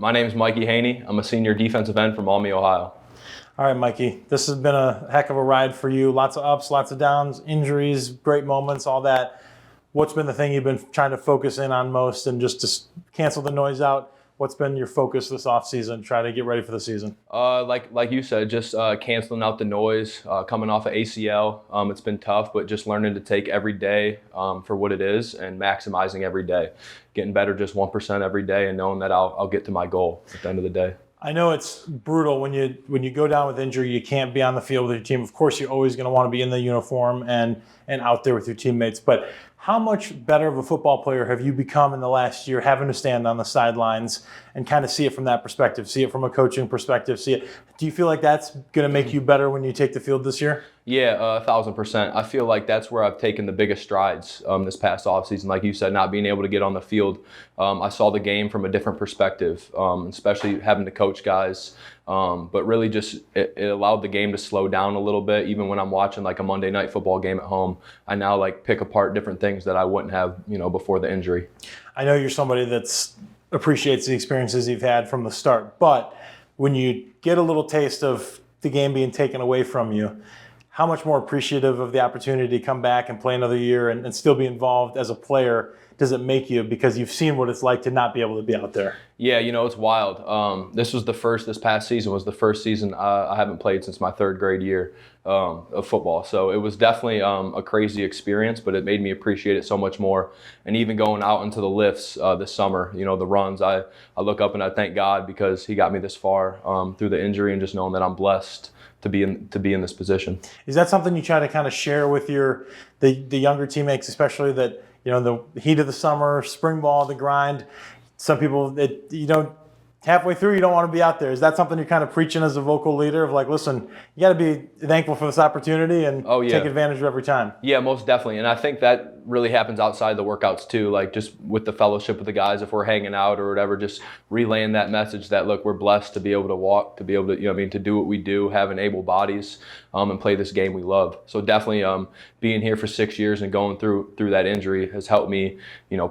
My name is Mikey Haney. I'm a senior defensive end from Maumee, Ohio. All right, Mikey, this has been a heck of a ride for you. Lots of ups, lots of downs, injuries, great moments, all that. What's been the thing you've been trying to focus in on most, and just to cancel the noise out? What's been your focus this offseason, try to get ready for the season? Like you said, just canceling out the noise, coming off of ACL. It's been tough, but just learning to take every day for what it is and maximizing every day. Getting better just 1% every day and knowing that I'll get to my goal at the end of the day. I know it's brutal when you go down with injury, you can't be on the field with your team. Of course, you're always going to want to be in the uniform and out there with your teammates. But how much better of a football player have you become in the last year, having to stand on the sidelines and kind of see it from that perspective, see it from a coaching perspective, see it? Do you feel like that's going to make you better when you take the field this year? Yeah, 1,000%. I feel like that's where I've taken the biggest strides this past offseason. Like you said, not being able to get on the field. I saw the game from a different perspective, especially having to coach guys. But really just it allowed the game to slow down a little bit. Even when I'm watching like a Monday night football game at home, I now like pick apart different things that I wouldn't have, before the injury. I know you're somebody that appreciates the experiences you've had from the start, but when you get a little taste of the game being taken away from you, how much more appreciative of the opportunity to come back and play another year and still be involved as a player does it make you, because you've seen what it's like to not be able to be out there? Yeah, it's wild. This past season was the first season I haven't played since my third grade year of football. So it was definitely a crazy experience, but it made me appreciate it so much more. And even going out into the lifts this summer, the runs, I look up and I thank God because he got me this far through the injury, and just knowing that I'm blessed to be in this position. Is that something you try to kind of share with the younger teammates, especially that, the heat of the summer, spring ball, the grind? Some people, halfway through, you don't want to be out there. Is that something you're kind of preaching as a vocal leader of like, listen, you got to be thankful for this opportunity and take advantage of every time? Yeah, most definitely. And I think that really happens outside the workouts too, like just with the fellowship with the guys, if we're hanging out or whatever, just relaying that message that, look, we're blessed to be able to walk, to be able to, to do what we do, having able bodies, and play this game we love. So definitely being here for 6 years and going through that injury has helped me,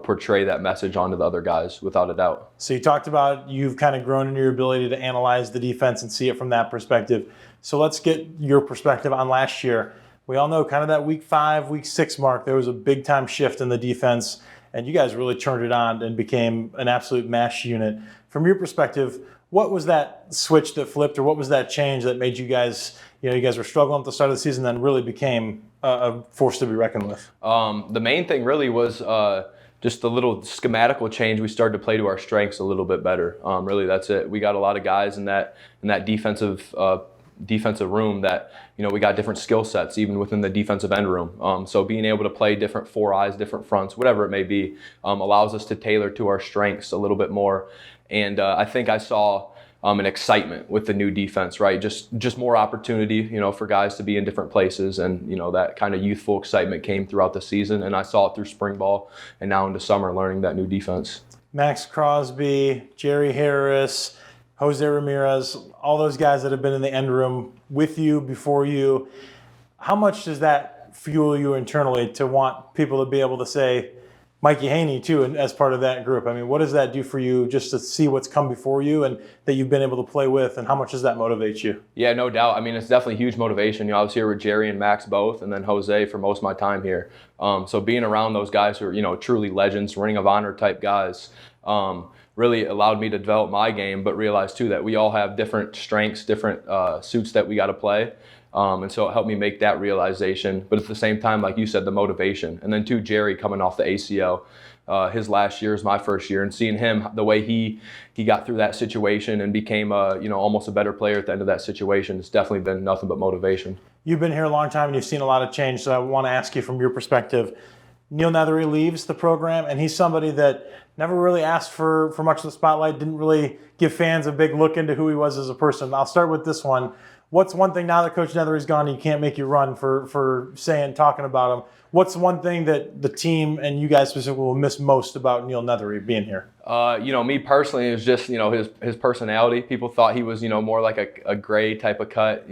portray that message onto the other guys without a doubt. So you talked about you've kind of grown in your ability to analyze the defense and see it from that perspective. So let's get your perspective on last year. We all know kind of that week 5, week 6 mark, there was a big time shift in the defense, and you guys really turned it on and became an absolute mash unit. From your perspective, what was that switch that flipped, or what was that change that made you guys, you guys were struggling at the start of the season, then really became a force to be reckoned with? The main thing really was just the little schematical change. We started to play to our strengths a little bit better. Really, that's it. We got a lot of guys in that defensive room that, we got different skill sets even within the defensive end room. So being able to play different 4 eyes, different fronts, whatever it may be, allows us to tailor to our strengths a little bit more. And I think I saw an excitement with the new defense, right? Just more opportunity, for guys to be in different places. And, that kind of youthful excitement came throughout the season. And I saw it through spring ball and now into summer learning that new defense. Max Crosby, Jerry Harris, Jose Ramirez, all those guys that have been in the end room with you, before you. How much does that fuel you internally to want people to be able to say, Mikey Haney too, and as part of that group? I mean, what does that do for you just to see what's come before you and that you've been able to play with, and how much does that motivate you? Yeah, no doubt. I mean, it's definitely huge motivation. I was here with Jerry and Max both, and then Jose for most of my time here. So being around those guys who are, truly legends, Ring of Honor type guys, really allowed me to develop my game, but realize too that we all have different strengths, different suits that we got to play. And so it helped me make that realization. But at the same time, like you said, the motivation. And then too, Jerry coming off the ACL, his last year is my first year, and seeing him, the way he got through that situation and became almost a better player at the end of that situation, it's definitely been nothing but motivation. You've been here a long time and you've seen a lot of change. So I want to ask you from your perspective, Neil Nethery leaves the program, and he's somebody that never really asked for much of the spotlight, didn't really give fans a big look into who he was as a person. I'll start with this one. What's one thing now that Coach Nethery's gone, he can't make you run for talking about him? What's one thing that the team and you guys specifically will miss most about Neil Nethery being here? Me personally, it was just, his personality. People thought he was, more like a gray type of cut,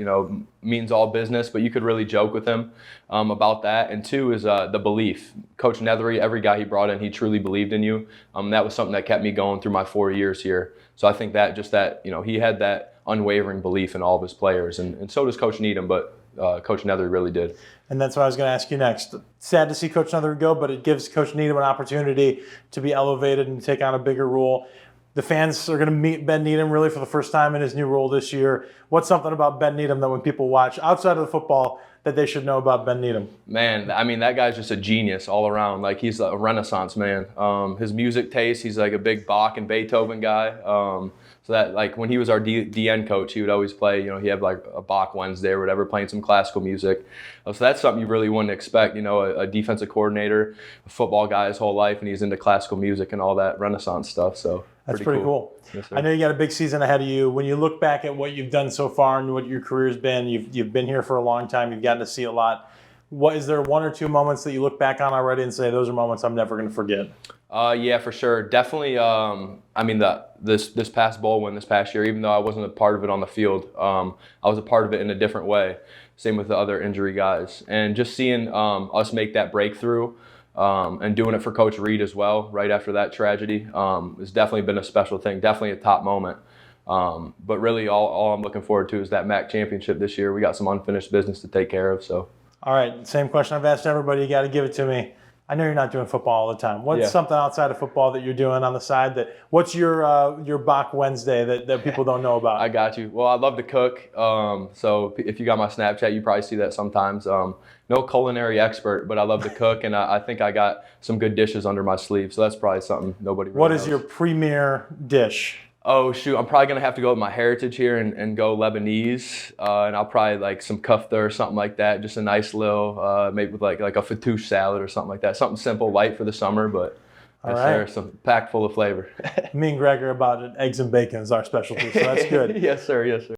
means all business, but you could really joke with him about that. And two is the belief. Coach Nethery, every guy he brought in, he truly believed in you. That was something that kept me going through my 4 years here. So I think that he had that unwavering belief in all of his players. And so does Coach Needham, but Coach Nethery really did. And that's what I was going to ask you next. Sad to see Coach Nethery go, but it gives Coach Needham an opportunity to be elevated and take on a bigger role. The fans are going to meet Ben Needham really for the first time in his new role this year. What's something about Ben Needham that when people watch outside of the football that they should know about Ben Needham? Man, I mean, that guy's just a genius all around. Like, he's a Renaissance man. His music taste, he's like a big Bach and Beethoven guy. So that, like, when he was our DN coach, he would always play, he had like a Bach Wednesday or whatever, playing some classical music. So that's something you really wouldn't expect, a defensive coordinator, a football guy his whole life, and he's into classical music and all that Renaissance stuff. So that's pretty cool. Yes, sir. I know you got a big season ahead of you. When you look back at what you've done so far and what your career's been, you've been here for a long time. You've gotten to see a lot. Is there one or two moments that you look back on already and say, those are moments I'm never going to forget? Yeah, for sure. Definitely. This past bowl win this past year, even though I wasn't a part of it on the field, I was a part of it in a different way. Same with the other injury guys, and just seeing us make that breakthrough and doing it for Coach Reed as well right after that tragedy has definitely been a special thing. Definitely a top moment. But really, all I'm looking forward to is that MAC championship this year. We got some unfinished business to take care of. So. All right, same question I've asked everybody. You got to give it to me. I know you're not doing football all the time. What's something outside of football that you're doing on the side? What's your Bach Wednesday that people don't know about? I got you. Well, I love to cook. So if you got my Snapchat, you probably see that sometimes. No culinary expert, but I love to cook, and I think I got some good dishes under my sleeve. So that's probably something nobody really knows. What is your premier dish? Oh, shoot. I'm probably going to have to go with my heritage here and go Lebanese. And I'll probably like some kofta or something like that. Just a nice little, maybe with like a fattoush salad or something like that. Something simple, light for the summer, but some packed full of flavor. Me and Greg are about it. Eggs and bacon is our specialty, so that's good. Yes, sir. Yes, sir.